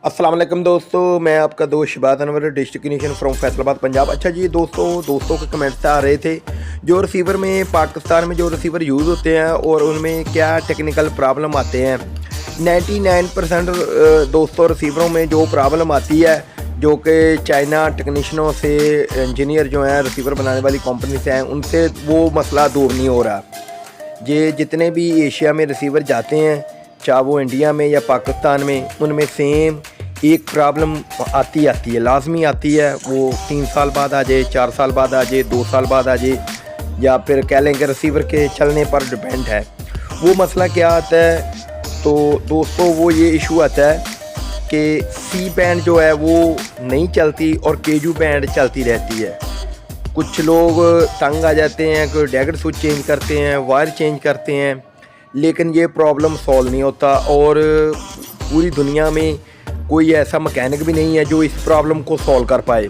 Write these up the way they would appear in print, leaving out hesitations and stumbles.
अस्सलाम वालेकुम दोस्तों, मैं आपका दोस्त शहबाज अनवर डिस्ट्रिक्ट फ्रॉम फैसलाबाद पंजाब। अच्छा जी दोस्तों के कमेंट्स आ रहे थे जो रिसीवर में पाकिस्तान में जो रिसीवर यूज़ होते हैं और उनमें क्या टेक्निकल प्रॉब्लम आते हैं। 99% दोस्तों रिसीवरों में जो प्रॉब्लम आती है जो कि चाइना टेक्नीशियनों से इंजीनियर जो हैं रिसीवर बनाने वाली कंपनी से हैं उनसे वो मसला दूर नहीं हो रहा। ये जितने भी एशिया में रिसीवर जाते हैं चाहे वो इंडिया में या पाकिस्तान में, उनमें सेम एक प्रॉब्लम आती है, लाजमी आती है। वो 3 साल बाद आ जाए, 4 साल बाद आ जाए, 2 साल बाद आ जाए, या फिर कह लें कि रिसीवर के चलने पर डिपेंड है। वो मसला क्या आता है तो दोस्तों वो ये इशू आता है कि सी बैंड जो है वो नहीं चलती और केजू बैंड चलती रहती है। कुछ लोग तंग आ जाते हैं, कोई डैगेट स्विच चेंज करते हैं, वायर चेंज करते हैं, लेकिन ये प्रॉब्लम सॉल्व नहीं होता। और पूरी दुनिया में कोई ऐसा मैकेनिक भी नहीं है जो इस प्रॉब्लम को सॉल्व कर पाए।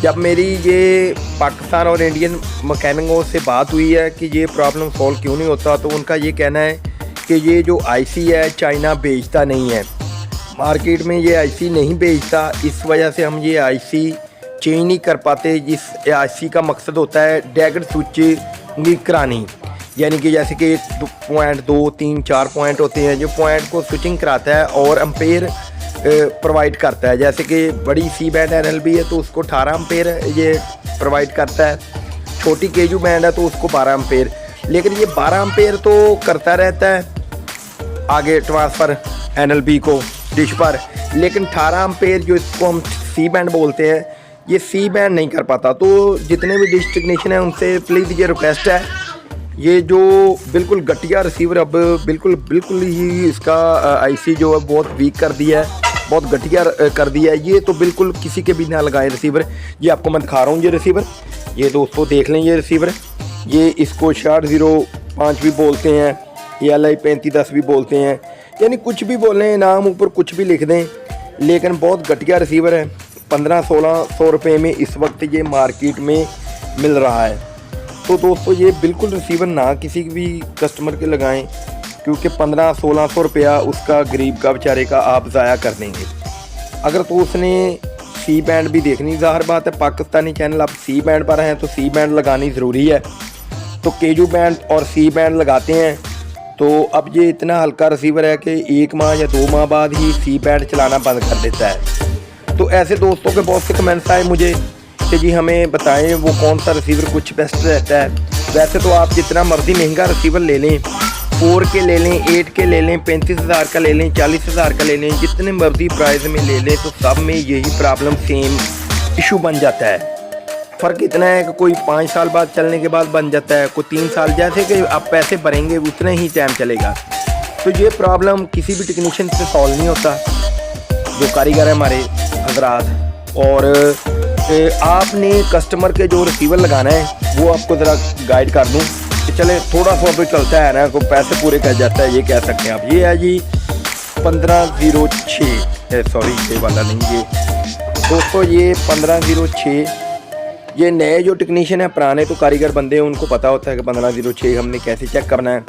जब मेरी ये पाकिस्तान और इंडियन मैकेनिकों से बात हुई है कि ये प्रॉब्लम सॉल्व क्यों नहीं होता, तो उनका ये कहना है कि ये जो आईसी है चाइना बेचता नहीं है, मार्केट में ये आईसी नहीं बेचता, इस वजह से हम ये आईसी चेंज नहीं कर पाते। जिस आईसी का मकसद होता है डैगेट स्विच करानी, यानी कि जैसे कि 1 पॉइंट 2 3 4 पॉइंट होते हैं जो पॉइंट को स्विचिंग कराता है और एम्पेयर प्रोवाइड करता है। जैसे कि बड़ी सी बैंड एनएलबी है तो उसको 18 एम्पेयर ये प्रोवाइड करता है, छोटी केजू बैंड है तो उसको 12 एम्पेयर। लेकिन ये 12 एम्पेयर तो करता रहता है आगे ट्रांसफ़र एनएलबी को डिश पर, लेकिन 18 एम्पेयर जो इसको हम सी बैंड बोलते हैं ये सी बैंड नहीं कर पाता। तो जितने भी डिश टेक्नीशियन हैं उनसे प्लीज़ ये रिक्वेस्ट है, ये जो बिल्कुल घटिया रिसीवर अब बिल्कुल ही इसका आईसी जो है बहुत वीक कर दिया है, बहुत घटिया कर दिया है। ये तो बिल्कुल किसी के भी ना लगाए रिसीवर। ये आपको मैं दिखा रहा हूँ ये रिसीवर, ये दोस्तों देख लें ये रिसीवर, ये इसको 6005 भी बोलते हैं, ये LI 3510 भी बोलते हैं, यानी कुछ भी बोलें, नाम ऊपर कुछ भी लिख दें, लेकिन बहुत घटिया रिसीवर है। 1500-1600 रुपये में इस वक्त ये मार्केट में मिल रहा है। तो दोस्तों ये बिल्कुल रिसीवर ना किसी भी कस्टमर के लगाएं, क्योंकि 1500-1600 रुपया उसका गरीब का बेचारे का आप ज़ाया कर देंगे। अगर तो उसने सी बैंड भी देखनी, ज़ाहिर बात है पाकिस्तानी चैनल आप सी बैंड पर हैं तो सी बैंड लगानी ज़रूरी है। तो केजू बैंड और सी बैंड लगाते हैं तो अब ये इतना हल्का रिसीवर है कि 1 माह या 2 माह बाद ही सी बैंड चलाना बंद कर देता है। तो ऐसे दोस्तों के बहुत से कमेंट्स आए मुझे कि जी हमें बताएं वो कौन सा रिसीवर कुछ बेस्ट रहता है। वैसे तो आप जितना मर्ज़ी महंगा रिसीवर ले लें, 4 के ले लें, 8 के ले लें, 35,000 का ले लें, 40,000 का ले लें, जितने मर्ज़ी प्राइस में ले लें, तो सब में यही प्रॉब्लम सेम इशू बन जाता है। फ़र्क इतना है कि कोई 5 साल बाद चलने के बाद बन जाता है, कोई 3 साल, जैसे कि आप पैसे भरेंगे उतने ही टाइम चलेगा। तो ये प्रॉब्लम किसी भी टेक्नीशियन से सॉल्व नहीं होता, जो कारीगर है हमारे हजरात। और आपने कस्टमर के जो रिसीवर लगाना है वो आपको ज़रा गाइड कर दूं कि चले थोड़ा सा तो चलता है ना, को पैसे पूरे कर जाता है, ये कह सकते हैं आप। ये है जी 1506, सॉरी ये वाला नहीं, ये दोस्तों ये 1506। ये नए जो टेक्नीशियन है, पुराने तो कारीगर बंदे हैं, उनको पता होता है कि 1506 हमने कैसे चेक करना है।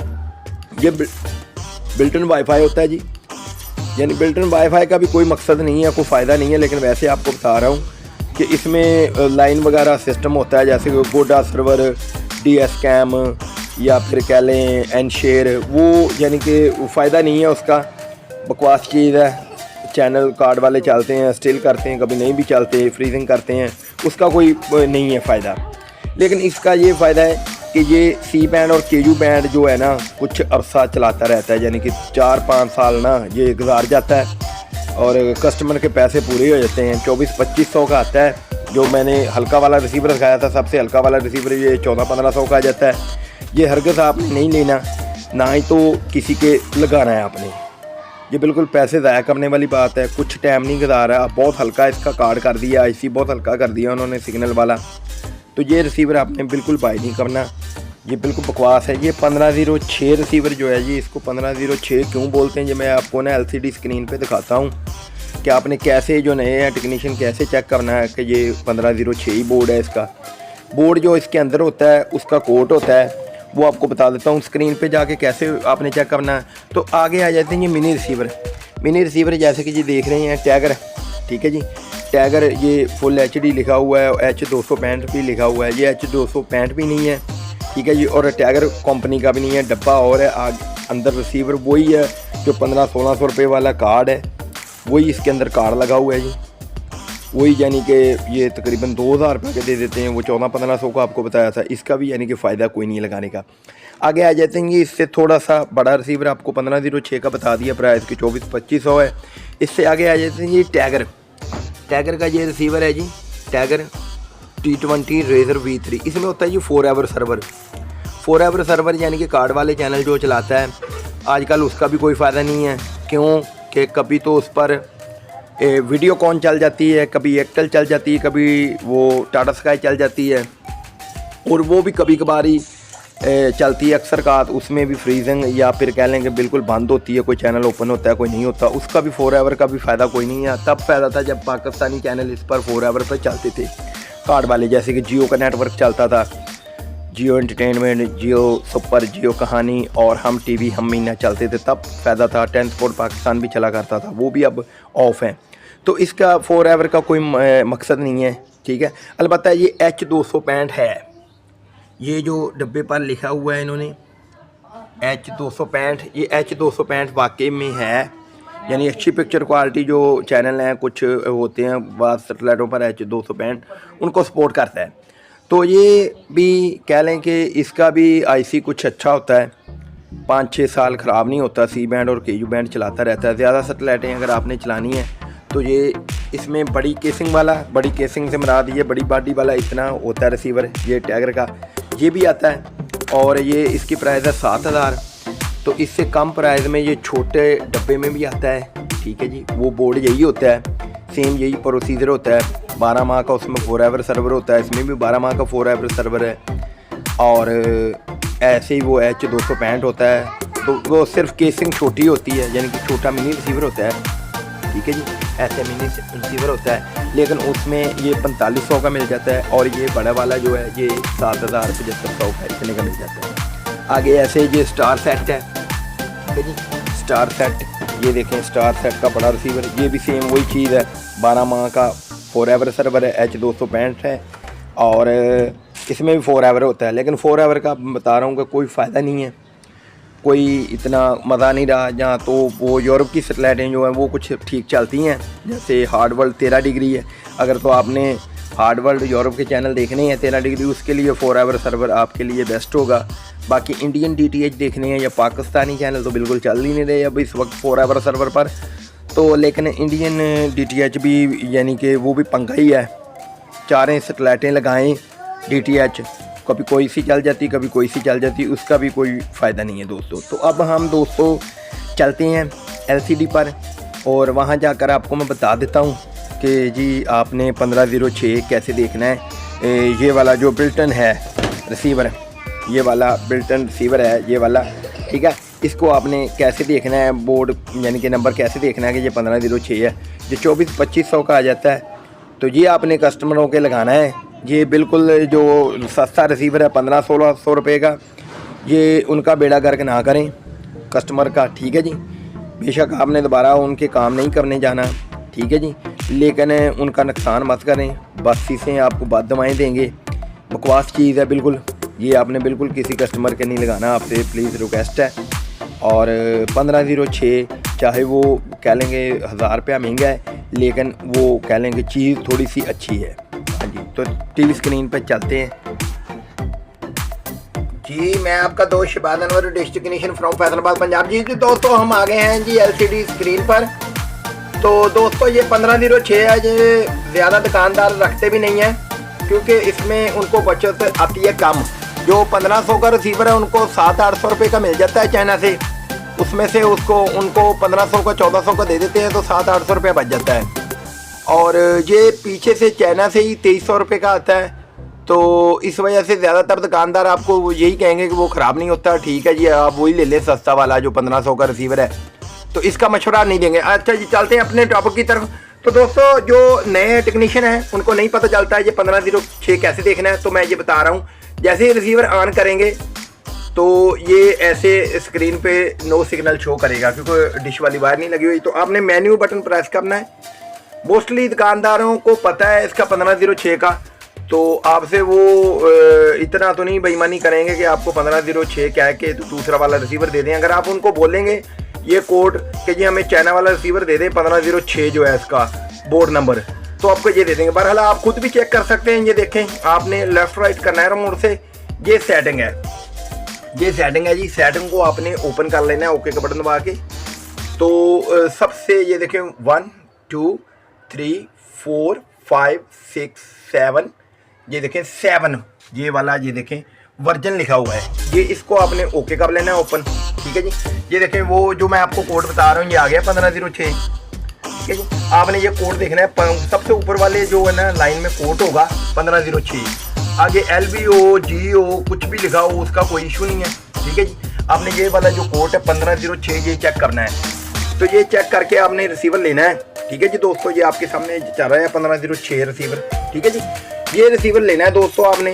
ये बिल्ट-इन वाईफाई होता है जी, यानी बिल्ट-इन वाईफाई का भी कोई मकसद नहीं है, कोई फ़ायदा नहीं है, लेकिन वैसे आपको बता रहा हूँ कि इसमें लाइन वगैरह सिस्टम होता है, जैसे कि गोडा सर्वर, DS कैम या फिर कह लें एनशेयर, वो यानी कि फ़ायदा नहीं है उसका, बकवास चीज़ है। चैनल कार्ड वाले चलते हैं, स्टिल करते हैं, कभी नहीं भी चलते, फ्रीजिंग करते हैं, उसका कोई नहीं है फ़ायदा। लेकिन इसका ये फ़ायदा है कि ये सी बैंड और केजू बैंड जो है ना कुछ अरसा चलाता रहता है, यानी कि 4-5 साल ना ये गुजार जाता है और कस्टमर के पैसे पूरे हो जाते हैं। 2400-2500 का आता है, जो मैंने हल्का वाला रिसीवर दिखाया था, सबसे हल्का वाला रिसीवर ये 1400-1500 का आ जाता है। ये हरगिज़ आपने नहीं लेना, ना ही तो किसी के लगाना है आपने, ये बिल्कुल पैसे ज़ाया करने वाली बात है। कुछ टाइम नहीं गुजारा, बहुत हल्का इसका कार्ड कर दिया, आईसी बहुत हल्का कर दिया उन्होंने सिग्नल वाला। तो ये रिसीवर आपने बिल्कुल बाय नहीं करना, ये बिल्कुल बकवास है। ये 1506 रिसीवर जो है जी, इसको 1506 क्यों बोलते हैं, ये मैं आपको ना LCD स्क्रीन पे दिखाता हूँ कि आपने कैसे, जो नए हैं टेक्नीशियन, कैसे चेक करना है कि ये 1506 ही बोर्ड है। इसका बोर्ड जो इसके अंदर होता है उसका कोड होता है, वो आपको बता देता हूँ स्क्रीन पे जाके कैसे आपने चेक करना है। तो आगे आ जाते हैं ये मिनी रिसीवर। मिनी रिसीवर जैसे कि जी देख रहे हैं टैगर, ठीक है जी। टैगर ये फुल HD लिखा हुआ है, H265 भी लिखा हुआ है, ये H265 भी नहीं है, ठीक है जी। और टैगर कंपनी का भी नहीं है, डब्बा और है। अंदर रिसीवर वही है जो 1500-1600 रुपये वाला कार्ड है, वही इसके अंदर कार्ड लगा हुआ है जी, वही। यानी कि ये तकरीबन 2000 रुपये के दे देते हैं, वो 1400-1500 का आपको बताया था। इसका भी यानी कि फ़ायदा कोई नहीं है लगाने का। आगे आ जाते हैं जी, इससे थोड़ा सा बड़ा रिसीवर आपको 1506 का बता दिया, प्राइस की 2400-2500 है। इससे आगे आ जाते हैं जी टैगर। टैगर का ये रिसीवर है जी, टैगर T20 रेजर V3। इसमें होता है जी फॉरएवर सर्वर। फॉरएवर सर्वर यानी कि कार्ड वाले चैनल जो चलाता है आजकल उसका भी कोई फ़ायदा नहीं है। क्यों कि कभी तो उस पर वीडियो कॉन चल जाती है, कभी एयरटेल चल जाती है, कभी वो टाटा स्काई चल जाती है, और वो भी कभी कभार ही चलती है। अक्सर का उसमें भी फ्रीजिंग या फिर कह लें कि बिल्कुल बंद होती है, कोई चैनल ओपन होता है कोई नहीं होता। उसका भी फॉरएवर का भी फ़ायदा कोई नहीं है। तब फ़ायदा था जब पाकिस्तानी चैनल इस पर फॉरएवर पर चलते थे कार्ड वाले, जैसे कि जियो का नेटवर्क चलता था, जियो एंटरटेनमेंट, जियो सुपर, जियो कहानी और हम टीवी, हम मीना चलते थे, तब फ़ायदा था। 10 स्पोर्ट पाकिस्तान भी चला करता था, वो भी अब ऑफ है। तो इसका फॉरएवर का कोई मकसद नहीं है, ठीक है। अलबत्ता ये H265 है, ये जो डब्बे पर लिखा हुआ है इन्होंने H265, ये H265 वाकई में है। यानी अच्छी पिक्चर क्वालिटी जो चैनल हैं कुछ होते हैं बाद सेटेलाइटों पर H265 उनको सपोर्ट करता है। तो ये भी कह लें कि इसका भी IC कुछ अच्छा होता है, 5-6 साल ख़राब नहीं होता। C बैंड और KU बैंड चलाता रहता है। ज़्यादा सेटेलाइटें अगर आपने चलानी है तो ये इसमें बड़ी केसिंग वाला, बड़ी केसिंग से मुराद ये बड़ी बॉडी वाला इतना होता है रिसीवर, ये टैगर का ये भी आता है। और ये इसकी प्राइस है 7000। तो इससे कम प्राइस में ये छोटे डब्बे में भी आता है, ठीक है जी। वो बोर्ड यही होता है, सेम यही प्रोसीजर होता है। 12 माह का उसमें फॉरएवर सर्वर होता है, इसमें भी 12 माह का फॉरएवर सर्वर है। और ऐसे ही वो H265 होता है। तो वो सिर्फ केसिंग छोटी होती है, यानी कि छोटा मिनी रिसीवर होता है, ठीक है जी। ऐसे मिनी रिसीवर होता है, लेकिन उसमें ये 4500 का मिल जाता है, और ये बड़ा वाला जो है ये 7000-7500 का इतने का मिल जाता है। आगे ऐसे ये स्टार सेट है, ठीक है जी। स्टार सेट ये देखें, स्टार सेट का बड़ा रिसीवर, ये भी सेम वही चीज़ है। 12 माह का फॉरएवर सर्वर है, H265 है, और इसमें भी फॉरएवर होता है। लेकिन फॉरएवर का बता रहा हूँ कि कोई फ़ायदा नहीं है, कोई इतना मज़ा नहीं रहा। जहाँ तो वो यूरोप की सेटेलाइटें जो हैं वो कुछ ठीक चलती हैं, जैसे हार्ड वर्ल्ड 13 डिग्री है। अगर तो आपने हार्ड वर्ल्ड यूरोप के चैनल देखने हैं 13 डिग्री, उसके लिए फॉरएवर सर्वर आपके लिए बेस्ट होगा। बाकी इंडियन DTH देखने हैं या पाकिस्तानी चैनल तो बिल्कुल चल ही नहीं रहे अब इस वक्त फॉरएवर सर्वर पर। तो लेकिन इंडियन DTH भी यानी कि वो भी पंगा ही है। 4 सेटेलाइटें लगाएँ DTH, कभी कोई सी चल जाती, कभी कोई सी चल जाती, उसका भी कोई फ़ायदा नहीं है दोस्तों। तो अब हम दोस्तों चलते हैं LCD पर, और वहाँ जाकर आपको मैं बता देता हूँ कि जी आपने 1506 कैसे देखना है। ये वाला जो बिल्टन है रिसीवर, ये वाला बिल्टन रिसीवर है ये वाला, ठीक है। इसको आपने कैसे देखना है, बोर्ड यानी कि नंबर कैसे देखना है कि ये 1506 है। ये 2400-2500 का आ जाता है। तो ये आपने कस्टमरों के लगाना है। ये बिल्कुल जो सस्ता रिसीवर है 1500-1600 रुपये का, ये उनका बेड़ा गर्क ना करें कस्टमर का, ठीक है जी। बेशक आपने दोबारा उनके काम नहीं करने जाना, ठीक है जी, लेकिन उनका नुकसान मत करें। बस चीज़ें आपको बाद दवाएँ देंगे, बकवास चीज़ है बिल्कुल। ये आपने बिल्कुल किसी कस्टमर के नहीं लगाना, आपसे प्लीज़ रिक्वेस्ट है। और 1506 चाहे वो कह लेंगे 1000 रुपया महंगा है, लेकिन वो कह लेंगे चीज़ थोड़ी सी अच्छी है। हाँ जी, तो टीवी स्क्रीन पर चलते हैं जी। मैं आपका दोस्त शहबाज अनवर, डेस्टिनेशन फ्रॉम फैसलाबाद पंजाब जी। तो दोस्तों हम आ गए हैं जी LCD स्क्रीन पर। तो दोस्तों ये 1506 है, ये ज़्यादा दुकानदार रखते भी नहीं हैं क्योंकि इसमें उनको बचत आती है कम। जो 1500 का रिसीवर है उनको 700-800 रुपये का मिल जाता है चाइना से, उसमें से उनको 1500 का 1400 का दे देते हैं, तो 700-800 रुपया बच जाता है। और ये पीछे से चाइना से ही 2300 रुपये का आता है। तो इस वजह से ज़्यादातर दुकानदार आपको यही कहेंगे कि वो ख़राब नहीं होता, ठीक है जी आप वही ले लें सस्ता वाला जो 1500 का रिसीवर है। तो इसका मशवरा नहीं देंगे। अच्छा जी चलते हैं अपने टॉपिक की तरफ। तो दोस्तों जो नए टेक्नीशियन हैं उनको नहीं पता चलता है ये 1506 कैसे देखना है, तो मैं ये बता रहा हूँ। जैसे ही रिसीवर ऑन करेंगे तो ये ऐसे स्क्रीन पे नो सिग्नल शो करेगा क्योंकि डिश वाली वायर नहीं लगी हुई। तो आपने मेन्यू बटन प्रेस करना है। मोस्टली दुकानदारों को पता है इसका 1506 का, तो आपसे वो इतना तो नहीं बेईमानी करेंगे कि आपको 1506 कह के तो दूसरा वाला रिसीवर दे दें। अगर आप उनको बोलेंगे ये कोड कि जी हमें चाइना वाला रिसीवर दे दें 1506 जो है इसका बोर्ड नंबर, तो आपको ये दे देंगे। बहरहाल आप खुद भी चेक कर सकते हैं। ये देखें, आपने लेफ्ट राइट करना है रिमोट से। ये सेटिंग है, ये सेटिंग है जी। सेटिंग को आपने ओपन कर लेना है ओके का बटन दबा के। तो सबसे ये देखें 1 2 3 4 5 6 7, ये देखें 7 ये वाला, ये देखें वर्जन लिखा हुआ है। ये इसको आपने ओके कर लेना है ओपन, ठीक है जी। ये देखें वो जो मैं आपको कोड बता रहा हूँ ये आ गया 1506, ठीक है जी। आपने ये कोड देखना है, सबसे ऊपर वाले जो है ना लाइन में कोड होगा 1506। आगे LBO GO कुछ भी लिखा हो उसका कोई इशू नहीं है, ठीक है जी। आपने ये वाला जो कोड है 1506 ये चेक करना है। तो ये चेक करके आपने रिसीवर लेना है, ठीक है जी दोस्तों। ये आपके सामने चल रहा है 1506 रिसीवर, ठीक है जी। ये रिसीवर लेना है दोस्तों आपने।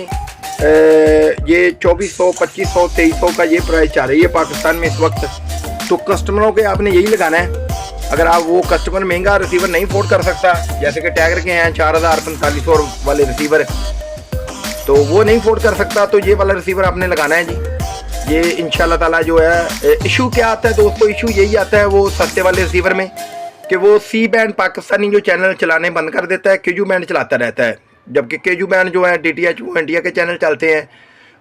ये 2400 2500 2300 का ये प्राइस चल रही है पाकिस्तान में इस वक्त। तो कस्टमरों के आपने यही लगाना है। अगर आप वो कस्टमर महंगा रिसीवर नहीं अफोर्ड कर सकता, जैसे कि टैगर के हैं 4000 4500 वाले रिसीवर, तो वो नहीं अफोर्ड कर सकता, तो ये वाला रिसीवर आपने लगाना है जी। ये इंशाल्लाह ताला जो है इशू क्या आता है दोस्तों, इशू यही आता है वो सस्ते वाले रिसीवर में कि वो सी बैंड पाकिस्तानी जो चैनल चलाने बंद कर देता है, केजू बैंड चलाता रहता है। जबकि केजू बैंड जो है DTH वो इंडिया के चैनल चलते हैं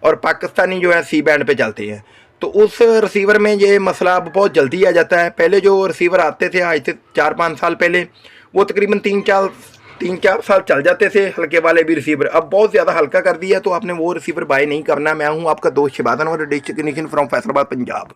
और पाकिस्तानी जो है सी बैंड पे चलते हैं। तो उस रिसीवर में ये मसला अब बहुत जल्दी आ जाता है। पहले जो रिसीवर आते थे आज से 4-5 साल पहले, वो तकरीबन 3-4 साल चल जाते थे हल्के वाले भी रिसीवर। अब बहुत ज़्यादा हल्का कर दिया, तो आपने वो रिसीवर बाय नहीं करना। मैं हूँ आपका दोस्त Shahbaz Anwar, dish technician from Faisalabad Punjab.